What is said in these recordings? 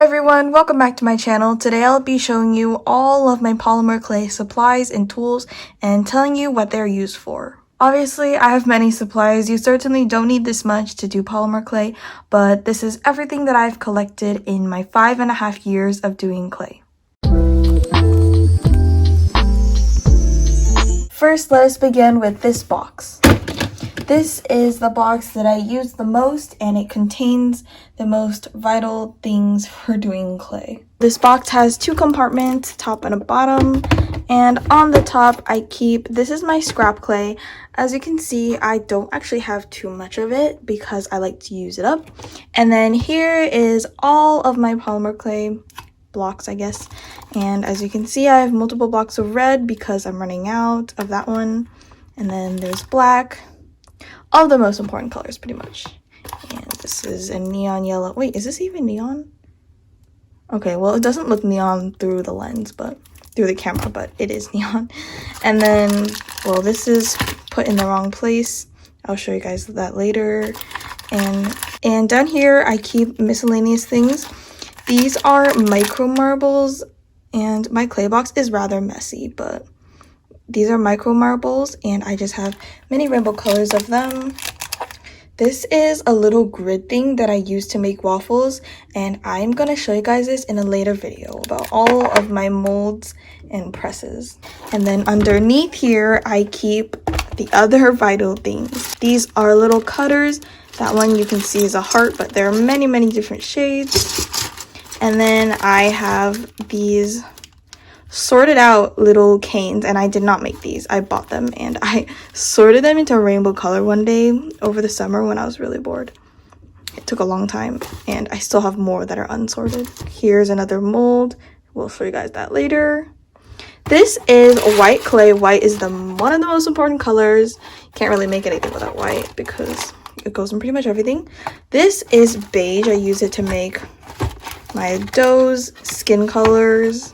Everyone, welcome back to my channel. Today I'll be showing you all of my polymer clay supplies and tools and telling you what they're used for. Obviously, I have many supplies. You certainly don't need this much to do polymer clay, but this is everything that I've collected in my 5.5 years of doing clay. First, let us begin with this box. This is the box that I use the most, and it contains the most vital things for doing clay. This box has two compartments, top and a bottom, and on the top this is my scrap clay. As you can see, I don't actually have too much of it because I like to use it up. And then here is all of my polymer clay blocks, I guess. And as you can see, I have multiple blocks of red because I'm running out of that one. And then there's black. All the most important colors, pretty much. And this is a neon yellow. Wait, is this even neon? Okay, well, it doesn't look neon through the lens, but through the camera, but it is neon. And then, well, this is put in the wrong place. I'll show you guys that later. And down here, I keep miscellaneous things. These are micro marbles, and my clay box is rather messy, but these are micro marbles, and I just have many rainbow colors of them. This is a little grid thing that I use to make waffles, and I'm gonna show you guys this in a later video about all of my molds and presses. And then underneath here, I keep the other vital things. These are little cutters. That one you can see is a heart, but there are many, many different shades. And then I have these sorted out little canes, and I did not make these. I bought them, and I sorted them into rainbow color one day over the summer when I was really bored. It took a long time, and I still have more that are unsorted. Here's another mold. We'll show you guys that later. This is white clay. White is one of the most important colors. Can't really make anything without white because it goes in pretty much everything. This is beige. I use it to make my doughs, skin colors,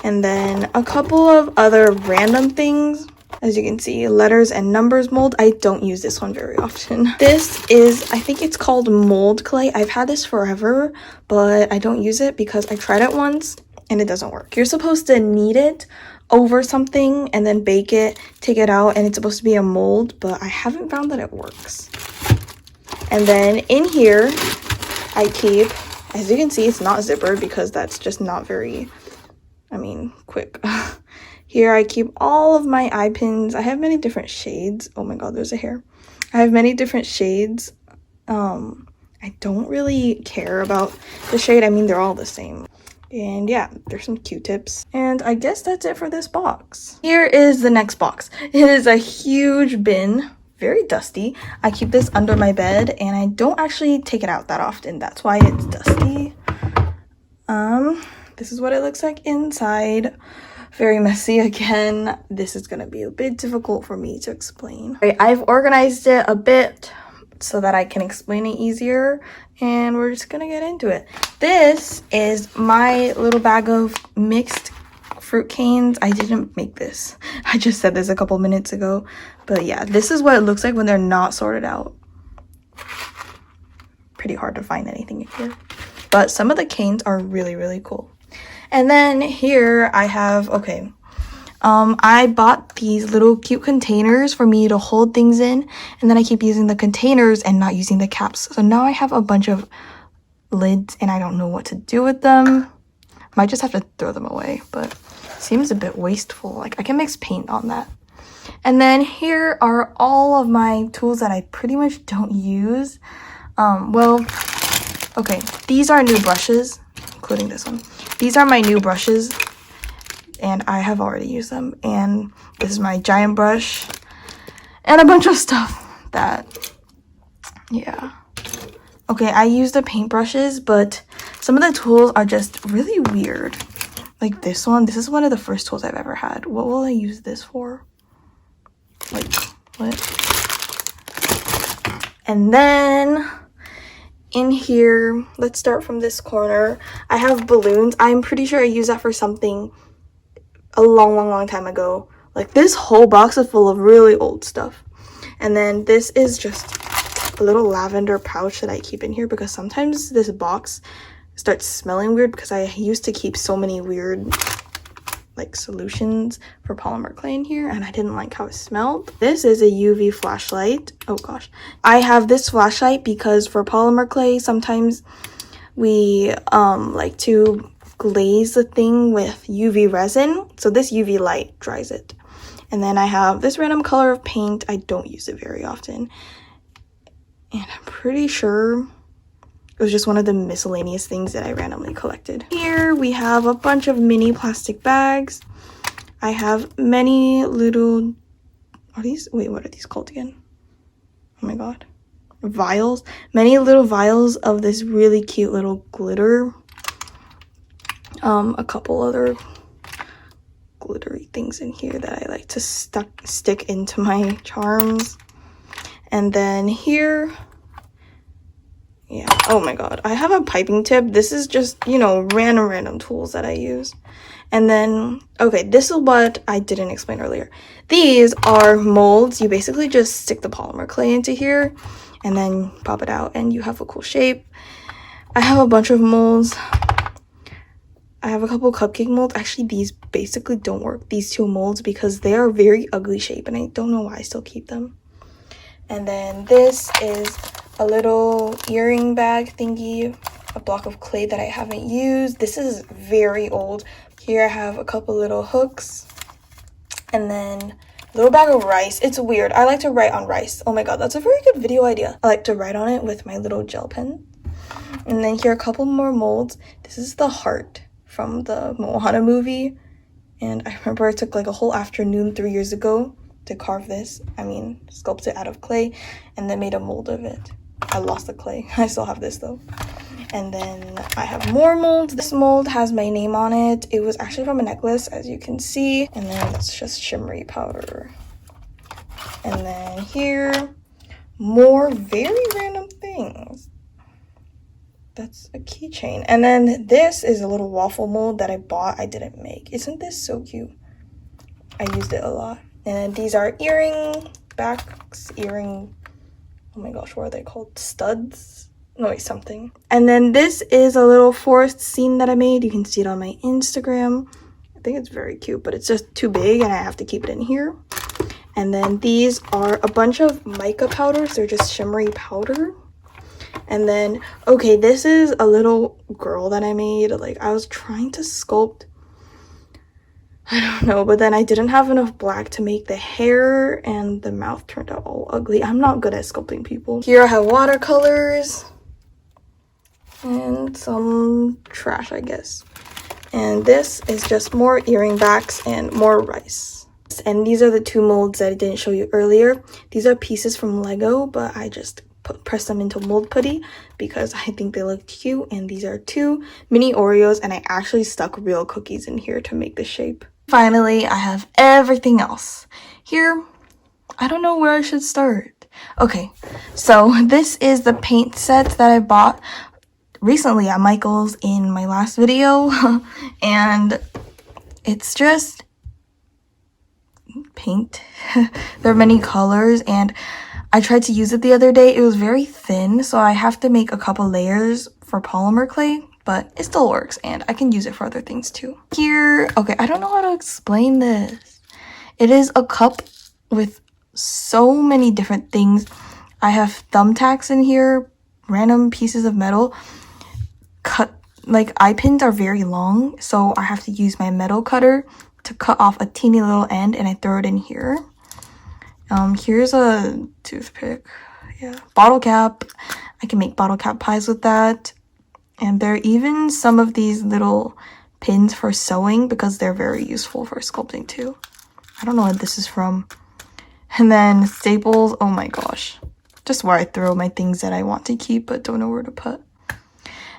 and then a couple of other random things. As you can see, letters and numbers mold. I don't use this one very often. This is, I think it's called mold clay. I've had this forever, but I don't use it because I tried it once and it doesn't work. You're supposed to knead it over something and then bake it, take it out, and it's supposed to be a mold, but I haven't found that it works. And then in here, I keep, as you can see, it's not zippered because that's just not very, quick. Here I keep all of my eye pins. I have many different shades. Oh my god, there's a hair. I have many different shades. I don't really care about the shade. They're all the same. And yeah, there's some Q-tips. And I guess that's it for this box. Here is the next box. It is a huge bin. Very dusty. I keep this under my bed, and I don't actually take it out that often. That's why it's dusty. This is what it looks like inside. Very messy again. This is gonna be a bit difficult for me to explain. Right, I've organized it a bit so that I can explain it easier, and we're just gonna get into it. This is my little bag of mixed fruit canes. I didn't make this. I just said this a couple minutes ago, but yeah, this is what it looks like when they're not sorted out. Pretty hard to find anything here, but some of the canes are really, really cool. And then here I have, I bought these little cute containers for me to hold things in, and then I keep using the containers and not using the caps. So now I have a bunch of lids, and I don't know what to do with them. Might just have to throw them away, but it seems a bit wasteful. Like, I can mix paint on that. And then here are all of my tools that I pretty much don't use. These are new brushes, including this one. These are my new brushes, and I have already used them. And this is my giant brush, and a bunch of stuff that, yeah. Okay, I use the paint brushes, but some of the tools are just really weird. Like this one. This is one of the first tools I've ever had. What will I use this for? Like, what? And then in here, let's start from this corner. I have balloons. I'm pretty sure I used that for something a long time ago. Like, this whole box is full of really old stuff. And then this is just a little lavender pouch that I keep in here because sometimes this box starts smelling weird because I used to keep so many weird like solutions for polymer clay in here, and I didn't like how it smelled. This is a UV flashlight. Oh gosh. I have this flashlight because for polymer clay, sometimes we like to glaze the thing with UV resin. So this UV light dries it. And then I have this random color of paint. I don't use it very often. And I'm pretty sure it was just one of the miscellaneous things that I randomly collected. Here we have a bunch of mini plastic bags. I have many little, what are these called again? Oh my god. Vials. Many little vials of this really cute little glitter. A couple other glittery things in here that I like to stick into my charms. And then here, yeah, oh my god, I have a piping tip. This is just, you know, random tools that I use. And then, okay, this is what I didn't explain earlier. These are molds. You basically just stick the polymer clay into here and then pop it out and you have a cool shape. I have a bunch of molds. I have a couple cupcake molds. Actually, these basically don't work, these two molds, because they are very ugly shape and I don't know why I still keep them. And then this is a little earring bag thingy, a block of clay that I haven't used. This is very old. Here I have a couple little hooks and then a little bag of rice. It's weird. I like to write on rice. Oh my god, that's a very good video idea. I like to write on it with my little gel pen. And then here are a couple more molds. This is the heart from the Moana movie. And I remember I took like a whole afternoon 3 years ago to carve this. I mean, sculpt it out of clay and then made a mold of it. I lost the clay. I still have this though. And then I have more molds. This mold has my name on it. It was actually from a necklace, as you can see. And then it's just shimmery powder. And then here, more very random things. That's a keychain. And then this is a little waffle mold that I bought. I didn't make. Isn't this so cute? I used it a lot. And these are earring backs, oh my gosh, what are they called? Studs? No, wait, something. And then this is a little forest scene that I made. You can see it on my Instagram. I think it's very cute, but it's just too big and I have to keep it in here. And then these are a bunch of mica powders. They're just shimmery powder. And then, okay, this is a little girl that I made. Like, I was trying to sculpt, I don't know, but then I didn't have enough black to make the hair and the mouth turned out all ugly. I'm not good at sculpting people. Here I have watercolors and some trash, I guess. And this is just more earring backs and more rice. And these are the two molds that I didn't show you earlier. These are pieces from Lego, but I just press them into mold putty because I think they look cute. And these are two mini Oreos, and I actually stuck real cookies in here to make the shape. Finally, I have everything else. Here, I don't know where I should start. Okay, so this is the paint set that I bought recently at Michael's in my last video. And it's just paint. There are many colors and I tried to use it the other day. It was very thin, so I have to make a couple layers for polymer clay, but it still works and I can use it for other things too. Here, okay, I don't know how to explain this. It is a cup with so many different things. I have thumbtacks in here, random pieces of metal. Like eye pins are very long, so I have to use my metal cutter to cut off a teeny little end and I throw it in here. Here's a toothpick. Yeah, bottle cap. I can make bottle cap pies with that. And there are even some of these little pins for sewing because they're very useful for sculpting too. I don't know what this is from. And then staples. Oh my gosh. Just where I throw my things that I want to keep but don't know where to put.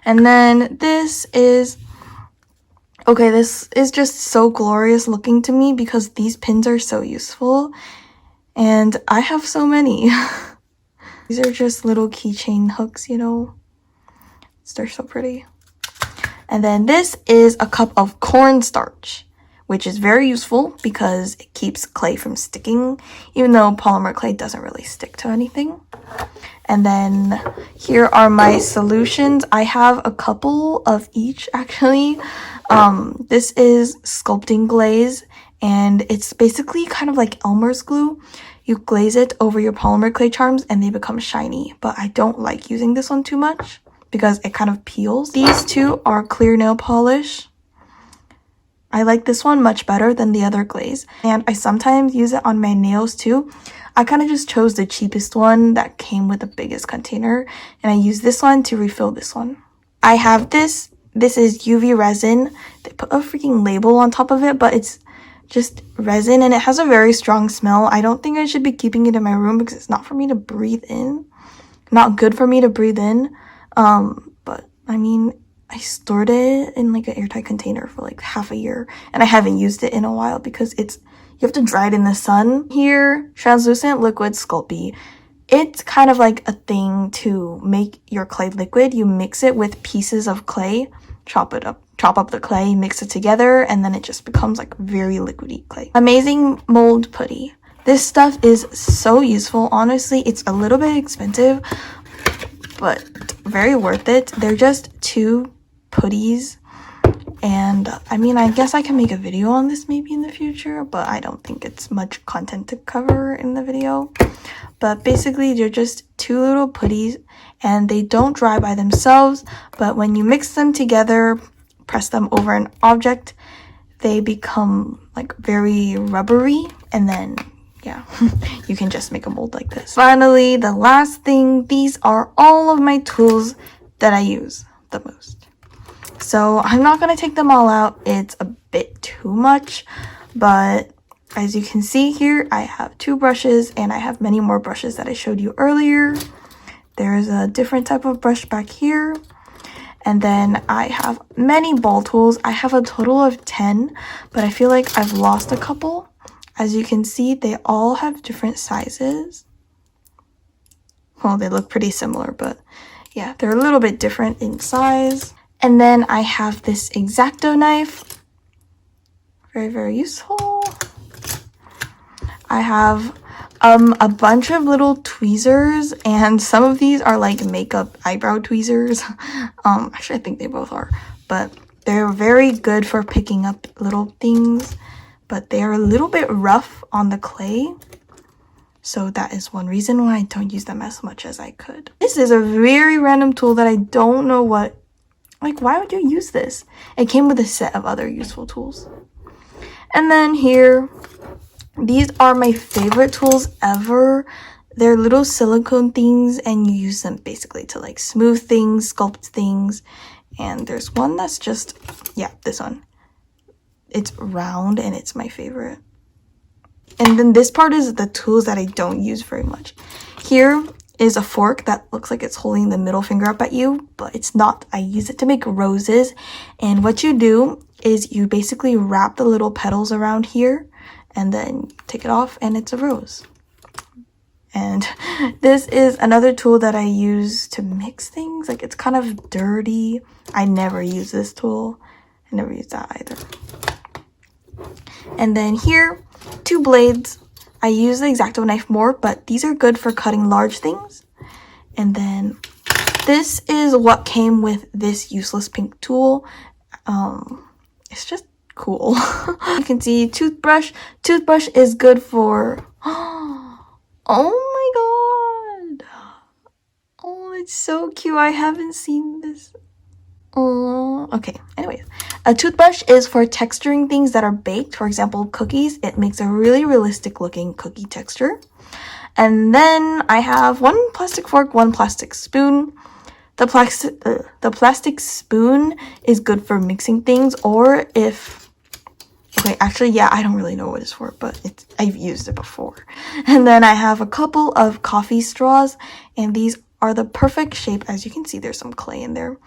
And then this is... okay, this is just so glorious looking to me because these pins are so useful. And I have so many. These are just little keychain hooks, you know. They're so pretty. And then this is a cup of cornstarch, which is very useful because it keeps clay from sticking, even though polymer clay doesn't really stick to anything. And then here are my solutions. I have a couple of each actually. This is sculpting glaze, and it's basically kind of like Elmer's glue. You glaze it over your polymer clay charms and they become shiny, but I don't like using this one too much because it kind of peels. These two are clear nail polish. I like this one much better than the other glaze, and I sometimes use it on my nails too. I kind of just chose the cheapest one that came with the biggest container, and I use this one to refill this one. I have this. This is UV resin. They put a freaking label on top of it, but it's just resin and it has a very strong smell. I don't think I should be keeping it in my room because it's not for me to breathe in. Not good for me to breathe in. But I mean, I stored it in like an airtight container for like half a year, and I haven't used it in a while because you have to dry it in the sun. Here, translucent liquid Sculpey. It's kind of like a thing to make your clay liquid. You mix it with pieces of clay, chop up the clay, mix it together, and then it just becomes like very liquidy clay. Amazing mold putty. This stuff is so useful. Honestly, it's a little bit expensive, but very worth it. They're just 2 putties, and I mean, I guess I can make a video on this maybe in the future, but I don't think it's much content to cover in the video. But basically, they're just 2 little putties, and they don't dry by themselves, but when you mix them together, press them over an object, they become like very rubbery, and then yeah, you can just make a mold like this. Finally, the last thing, these are all of my tools that I use the most. So I'm not going to take them all out. It's a bit too much, but as you can see here, I have 2 brushes, and I have many more brushes that I showed you earlier. There's a different type of brush back here. And then I have many ball tools. I have a total of 10, but I feel like I've lost a couple. As you can see, they all have different sizes. Well, they look pretty similar, but yeah, they're a little bit different in size. And then I have this X-Acto knife. Very, very useful. I have a bunch of little tweezers, and some of these are like makeup eyebrow tweezers. Actually, I think they both are, but they're very good for picking up little things, but they are a little bit rough on the clay. So that is one reason why I don't use them as much as I could. This is a very random tool that I don't know why would you use this? It came with a set of other useful tools. And then here, these are my favorite tools ever. They're little silicone things, and you use them basically to like smooth things, sculpt things. And there's one that's just, yeah, this one. It's round, and it's my favorite. And then this part is the tools that I don't use very much. Here is a fork that looks like it's holding the middle finger up at you, but it's not. I use it to make roses. And what you do is you basically wrap the little petals around here, and then take it off, and it's a rose. And this is another tool that I use to mix things. Like, it's kind of dirty. I never use this tool. I never use that either. And then here, 2 blades. I use the X-Acto knife more, but these are good for cutting large things. And then this is what came with this useless pink tool. It's just cool. You can see toothbrush. Toothbrush is good for, oh my god. Oh, it's so cute. I haven't seen this. Oh, okay. Anyways, a toothbrush is for texturing things that are baked. For example, cookies. It makes a really realistic looking cookie texture. And then I have 1 plastic fork, 1 plastic spoon. The plastic spoon is good for mixing things, or if, okay, actually, yeah, I don't really know what it's for, but I've used it before. And then I have a couple of coffee straws, and these are the perfect shape. As you can see, there's some clay in there.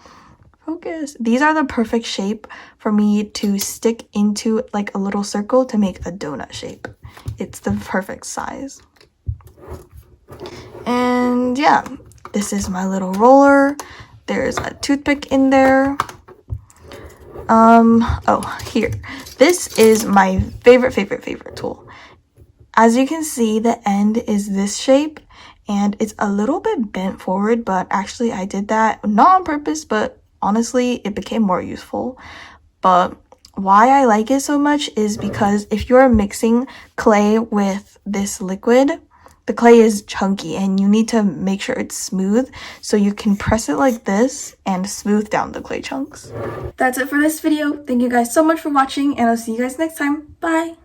Focus. These are the perfect shape for me to stick into like a little circle to make a donut shape. It's the perfect size. And yeah, this is my little roller. There's a toothpick in there. Oh, here. This is my favorite tool. As you can see, the end is this shape, and it's a little bit bent forward, but actually I did that not on purpose, but honestly, it became more useful. But why I like it so much is because if you're mixing clay with this liquid, the clay is chunky and you need to make sure it's smooth, so you can press it like this and smooth down the clay chunks. That's it for this video. Thank you guys so much for watching, and I'll see you guys next time. Bye!